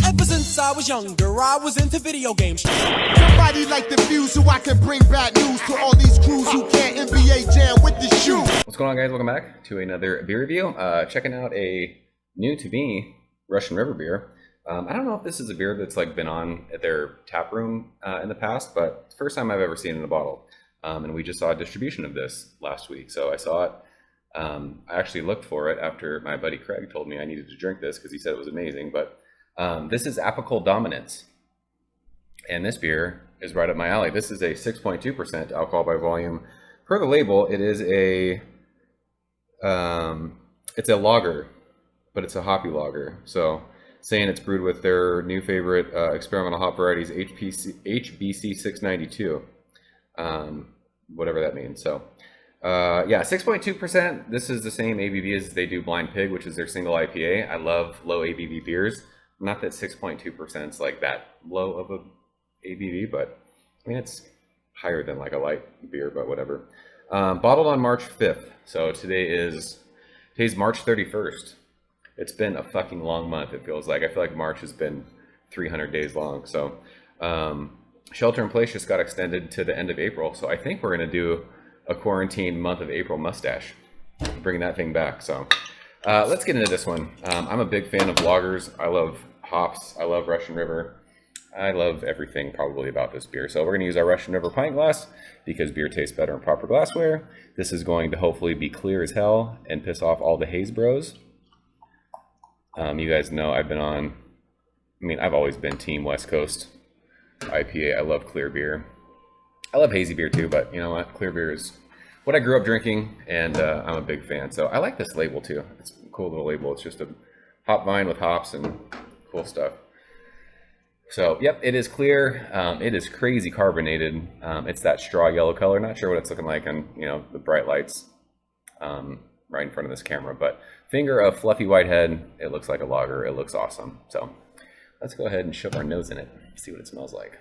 Ever since I was younger, I was into video games. Somebody like the Fuse so I can bring bad news to all these crews who can't NBA jam with the shoe. What's going on, guys? Welcome back to another beer review. Checking out a new to me Russian River beer. I don't know if this is a beer that's like been on at their tap room in the past, but it's the first time I've ever seen it in a bottle. And we just saw a distribution of this last week, so I saw it. I actually looked for it after my buddy Craig told me I needed to drink this because he said it was amazing. But this is Apical Dominance, and this beer is right up my alley. This is a 6.2% alcohol by volume. Per the label, it is it's a lager, but it's a hoppy lager. So saying it's brewed with their new favorite experimental hop varieties, HBC 692, whatever that means. So yeah, 6.2%. This is the same ABV as they do Blind Pig, which is their single IPA. I love low ABV beers. Not that 6.2% is like that low of a ABV, but I mean, it's higher than like a light beer, but whatever. Bottled on March 5th. So today's March 31st. It's been a fucking long month, it feels like. I feel like March has been 300 days long. So shelter in place just got extended to the end of April. So I think we're going to do a quarantine month of April mustache, bringing that thing back. So let's get into this one. I'm a big fan of lagers. I love hops. I love Russian River. I love everything probably about this beer. So we're going to use our Russian River pint glass because beer tastes better in proper glassware. This is going to hopefully be clear as hell and piss off all the haze bros. You guys know I've always been team West Coast IPA. I love clear beer. I love hazy beer too, but you know what? Clear beer is what I grew up drinking, and I'm a big fan. So I like this label too. It's a cool little label. It's just a hop vine with hops and cool stuff. So yep, it is clear. It is crazy carbonated. It's that straw yellow color. Not sure what it's looking like on the bright lights right in front of this camera, but finger of fluffy white head. It looks like a lager. It looks awesome. So let's go ahead and shove our nose in it, see what it smells like.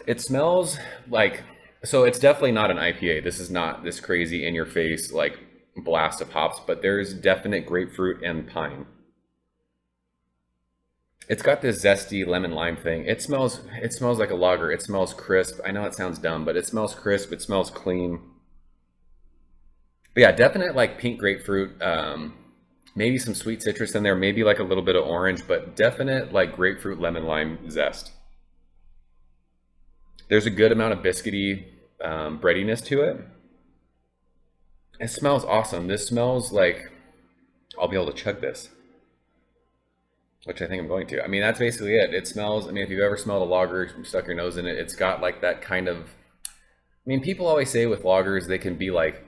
It smells like, so it's definitely not an IPA. This is not this crazy in your face like blast of hops, but there's definite grapefruit and pine. It's got this zesty lemon lime thing. It smells like a lager. It smells crisp. I know it sounds dumb, but it smells crisp. It smells clean. But yeah, definite like pink grapefruit. Maybe some sweet citrus in there. Maybe like a little bit of orange, but definite like grapefruit lemon lime zest. There's a good amount of biscuity breadiness to it. It smells awesome. This smells like I'll be able to chug this, which I think I'm going to. I mean, that's basically it. It smells, if you've ever smelled a lager, you stuck your nose in it, it's got like that kind of, people always say with lagers, they can be like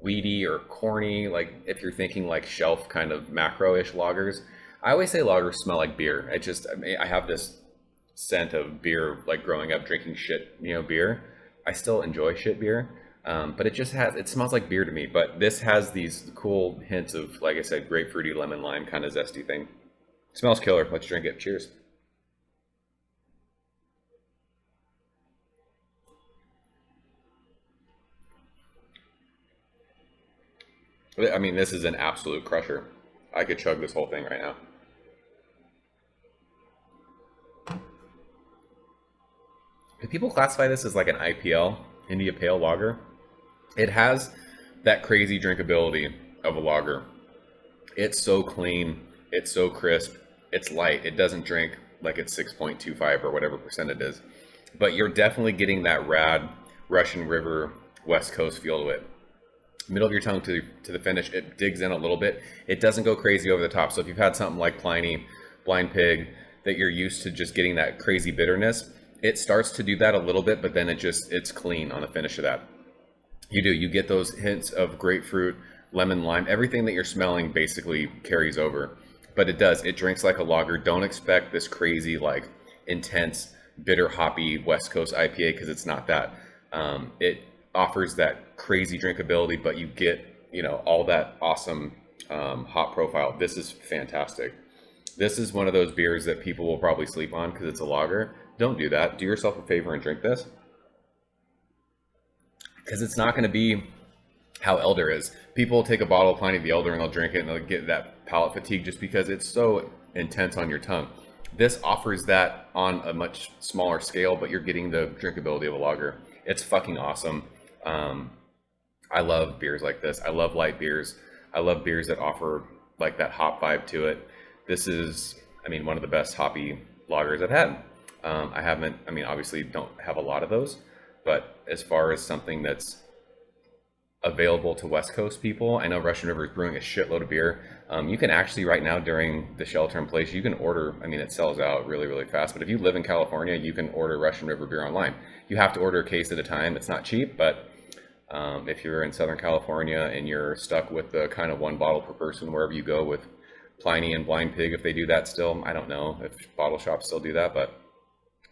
weedy or corny, like if you're thinking like shelf kind of macro-ish lagers. I always say lagers smell like beer. I have this scent of beer, like growing up drinking shit, beer. I still enjoy shit beer, but it smells like beer to me. But this has these cool hints of, like I said, grapefruity, lemon lime kind of zesty thing. Smells killer. Let's drink it. Cheers. This is an absolute crusher. I could chug this whole thing right now. Do people classify this as like an IPL, India Pale Lager? It has that crazy drinkability of a lager. It's so clean. It's so crisp. It's light. It doesn't drink like it's 6.25 or whatever percent it is. But you're definitely getting that rad Russian River West Coast feel to it. Middle of your tongue to the finish, it digs in a little bit. It doesn't go crazy over the top. So if you've had something like Pliny, Blind Pig, that you're used to just getting that crazy bitterness, it starts to do that a little bit, but then it's clean on the finish of that. You get those hints of grapefruit, lemon, lime. Everything that you're smelling basically carries over. But it drinks like a lager. Don't expect this crazy, like intense, bitter, hoppy West Coast IPA, because it's not that. It offers that crazy drinkability, but you get, all that awesome hop profile. This is fantastic. This is one of those beers that people will probably sleep on because it's a lager. Don't do that. Do yourself a favor and drink this, because it's not going to be how Elder is. People take a bottle of Pliny the Elder and they'll drink it and they'll get that palate fatigue just because it's so intense on your tongue. This offers that on a much smaller scale, but you're getting the drinkability of a lager. It's fucking awesome. I love beers like this. I love light beers. I love beers that offer like that hop vibe to it. This is, I mean, one of the best hoppy lagers I've had. I mean, obviously don't have a lot of those, but as far as something that's available to West Coast people, I know Russian River is brewing a shitload of beer. You can actually right now during the Shelter in Place, you can order, I mean, it sells out really, really fast, but if you live in California, you can order Russian River beer online. You have to order a case at a time. It's not cheap, but if you're in Southern California and you're stuck with the kind of one bottle per person wherever you go with Pliny and Blind Pig, if they do that still, I don't know if bottle shops still do that, but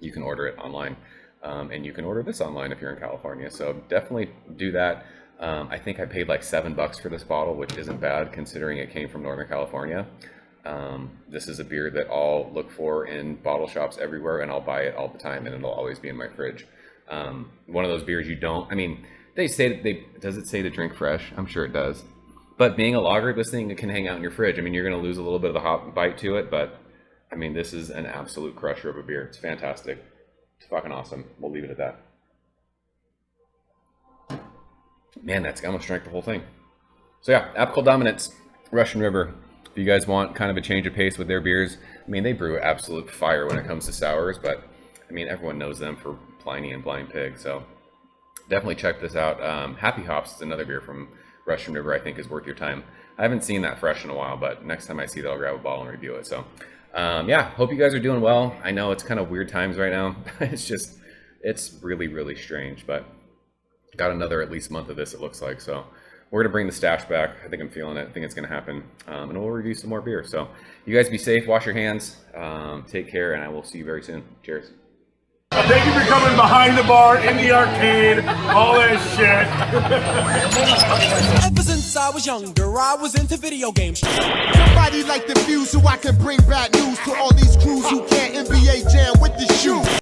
you can order it online. And you can order this online if you're in California. So definitely do that. I think I paid like $7 for this bottle, which isn't bad considering it came from Northern California. This is a beer that I'll look for in bottle shops everywhere, and I'll buy it all the time, and it'll always be in my fridge. One of those beers you don't, I mean, they say does it say to drink fresh? I'm sure it does. But being a lager, this thing can hang out in your fridge. I mean, you're going to lose a little bit of the hop bite to it, but I mean, this is an absolute crusher of a beer. It's fantastic. It's fucking awesome. We'll leave it at that. Man, I almost drank the whole thing. So yeah, Apical Dominance, Russian River. If you guys want kind of a change of pace with their beers, I mean, they brew absolute fire when it comes to sours, but I mean, everyone knows them for Pliny and Blind Pig, so definitely check this out. Happy Hops is another beer from Russian River I think is worth your time. I haven't seen that fresh in a while, but next time I see that, I'll grab a bottle and review it. So yeah, hope you guys are doing well. I know it's kind of weird times right now. It's really, really strange, but got another at least month of this, it looks like. So we're gonna bring the stash back. I think I'm feeling it. I think it's gonna happen. And we'll review some more beer. So you guys be safe, wash your hands, take care, and I will see you very soon. Cheers. Thank you for coming behind the bar, in the arcade, all that shit. Ever since I was younger, I was into video games. Somebody like the fuse so I can bring bad news to all these crews who can't NBA jam with the shoe.